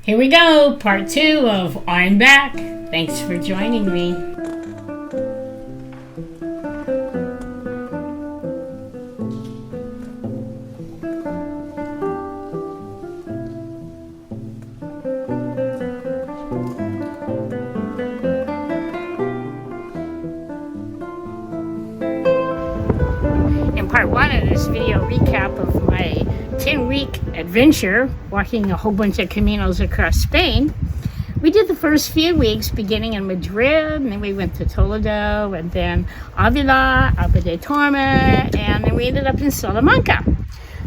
Here we go, part 2 of I'm Back. Thanks for joining me. In part 1 of this video recap of my 10-week adventure walking a whole bunch of Caminos across Spain, we did the first few weeks beginning in Madrid, and then we went to Toledo, and then Avila, Alba de Torme, and then we ended up in Salamanca.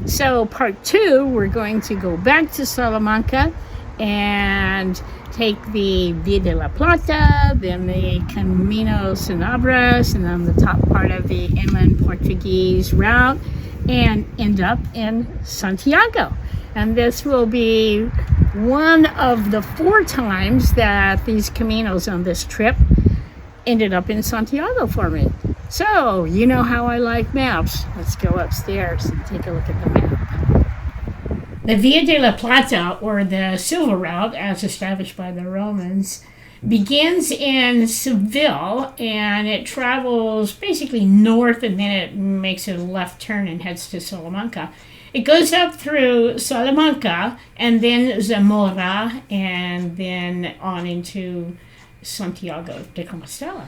So part 2, we're going to go back to Salamanca and take the Via de la Plata, then the Caminos and Abras, and then the top part of the inland Portuguese route, and end up in Santiago. And this will be one of the 4 times that these Caminos on this trip ended up in Santiago for me. So, you know how I like maps. Let's go upstairs and take a look at the map. The Via de la Plata, or the Silver Route, as established by the Romans, begins in Seville, and it travels basically north, and then it makes a left turn and heads to Salamanca. It goes up through Salamanca, and then Zamora, and then on into Santiago de Compostela.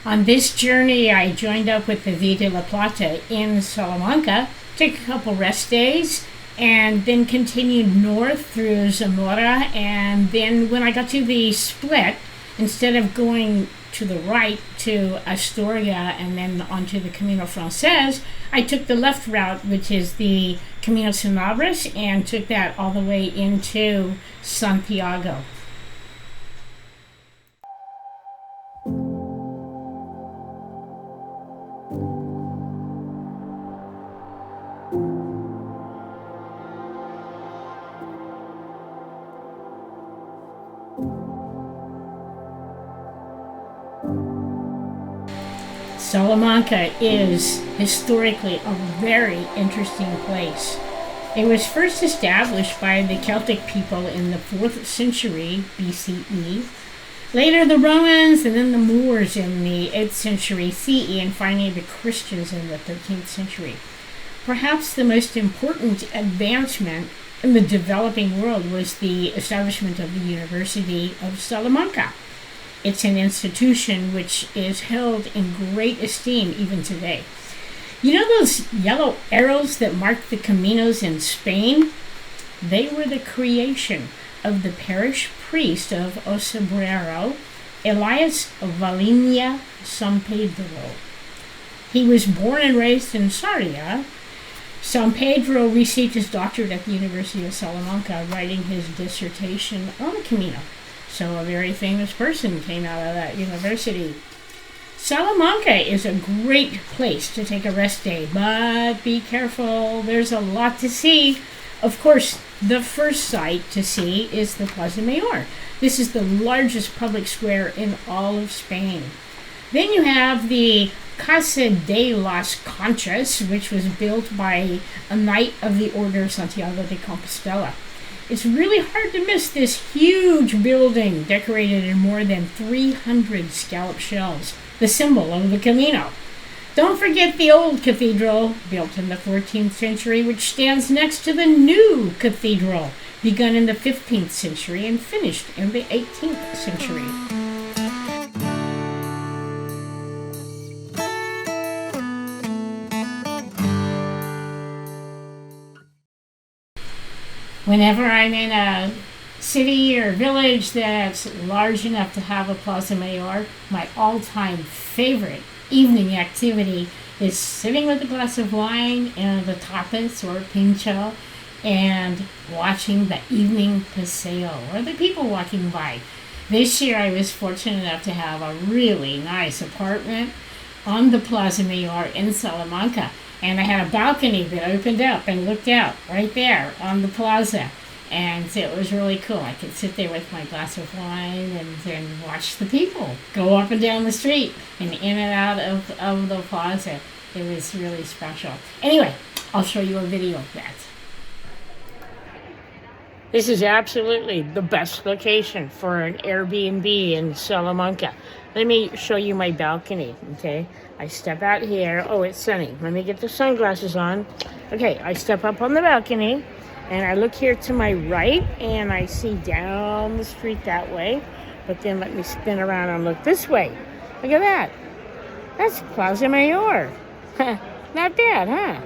On this journey, I joined up with the Via de la Plata in Salamanca, took a couple rest days, and then continued north through Zamora. And then when I got to the split, instead of going to the right to Astoria and then onto the Camino Frances, I took the left route, which is the Camino Sanabras, and took that all the way into Santiago. Salamanca is historically a very interesting place. It was first established by the Celtic people in the 4th century BCE. Later the Romans, and then the Moors in the 8th century CE, and finally the Christians in the 13th century. Perhaps the most important advancement in the developing world was the establishment of the University of Salamanca. It's an institution which is held in great esteem even today. You know those yellow arrows that mark the Caminos in Spain? They were the creation of the parish priest of Osebrero, Elias Valinia San Pedro. He was born and raised in Sarria. San Pedro received his doctorate at the University of Salamanca, writing his dissertation on the Camino. So a very famous person came out of that university. Salamanca is a great place to take a rest day, but be careful, there's a lot to see. Of course, the first sight to see is the Plaza Mayor. This is the largest public square in all of Spain. Then you have the Casa de las Conchas, which was built by a knight of the Order of Santiago de Compostela. It's really hard to miss this huge building decorated in more than 300 scallop shells, the symbol of the Camino. Don't forget the old cathedral, built in the 14th century, which stands next to the new cathedral, begun in the 15th century and finished in the 18th century. Whenever I'm in a city or village that's large enough to have a Plaza Mayor, my all-time favorite evening activity is sitting with a glass of wine and the tapas or pincho and watching the evening paseo or the people walking by. This year I was fortunate enough to have a really nice apartment on the Plaza Mayor in Salamanca. And I had a balcony that opened up and looked out right there on the plaza. And it was really cool. I could sit there with my glass of wine and then watch the people go up and down the street and in and out of the plaza. It was really special. Anyway, I'll show you a video of that. This is absolutely the best location for an Airbnb in Salamanca. Let me show you my balcony, okay? I step out here. Oh, it's sunny. Let me get the sunglasses on. Okay, I step up on the balcony, and I look here to my right, and I see down the street that way. But then let me spin around and look this way. Look at that. That's Plaza Mayor. Not bad, huh?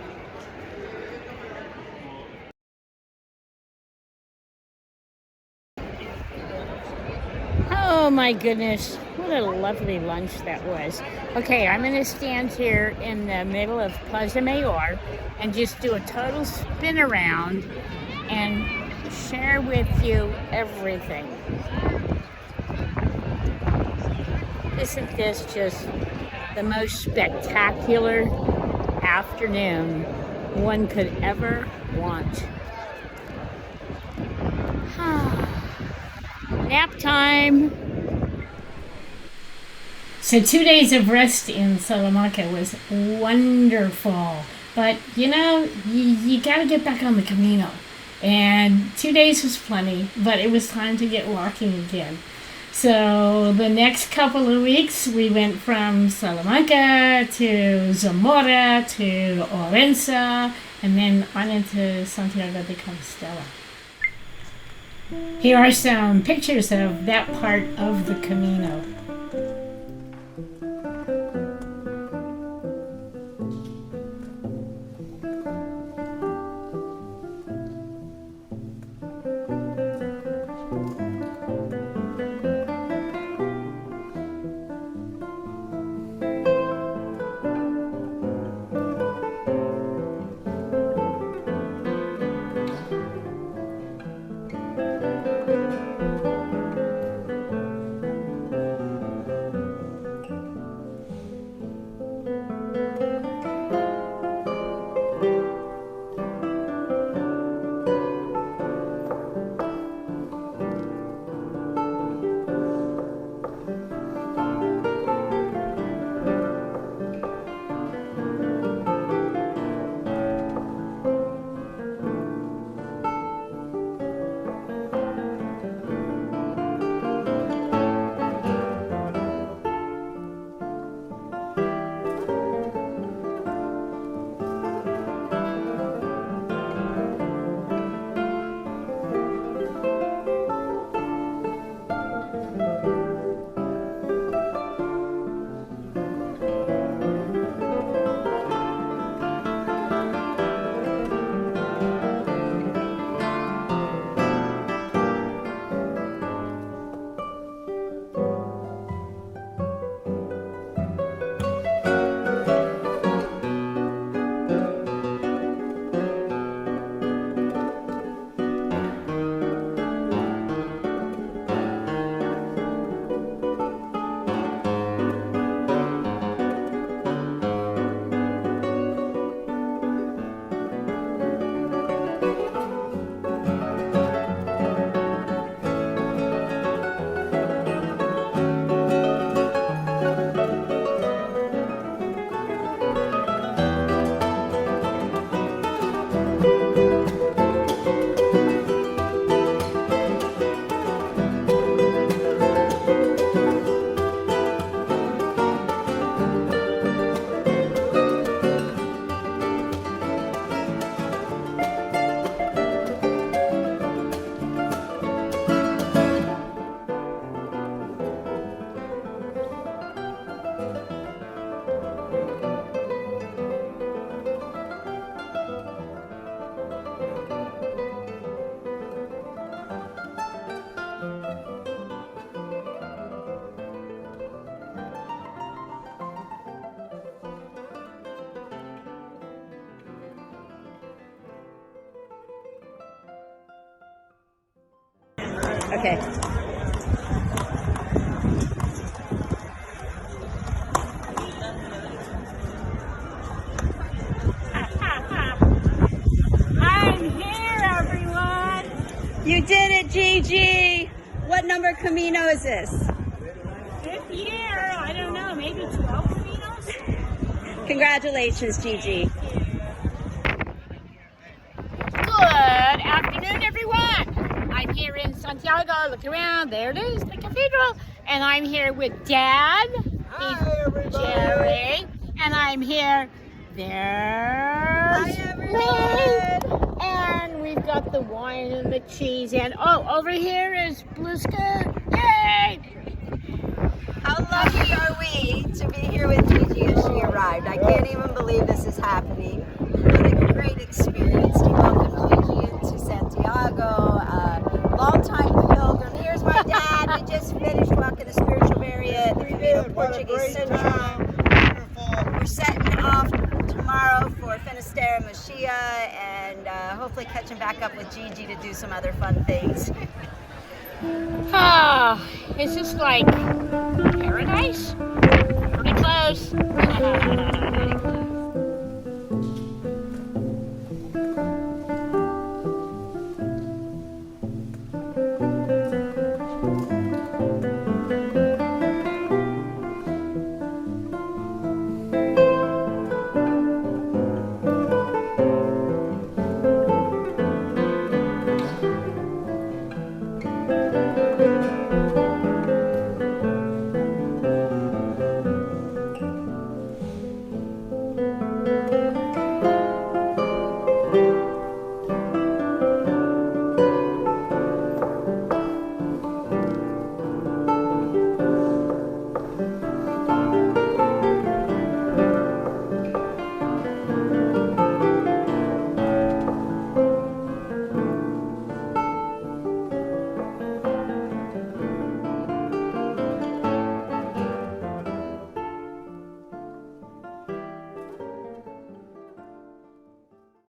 Oh my goodness, what a lovely lunch that was. Okay, I'm going to stand here in the middle of Plaza Mayor and just do a total spin around and share with you everything. Isn't this just the most spectacular afternoon one could ever want? Nap time. So 2 days of rest in Salamanca was wonderful. But you got to get back on the Camino. And 2 days was plenty, but it was time to get walking again. So the next couple of weeks, we went from Salamanca to Zamora to Orense, and then on into Santiago de Compostela. Here are some pictures of that part of the Camino. Okay. I'm here, everyone. You did it, Gigi. What number Camino is this? Fifth year. I don't know. Maybe 12 Caminos. Congratulations, Gigi. Good afternoon, everyone. I'm here in Santiago. Look around. There it is, the cathedral. And I'm here with Dad. Hi, everybody. Jerry. And I'm here. There's everyone. And we've got the wine and the cheese. And over here is Bliska. Yay! How lucky are we to be here with Gigi as she arrived? I can't even believe this is happening. What a great experience to welcome Gigi into Santiago. Long-time pilgrim. Here's my dad. We just finished walking the spiritual area at the Camino Portuguese Central. We're setting off tomorrow for Finisterre and Machia, and hopefully catching back up with Gigi to do some other fun things. It's just like paradise. Pretty close.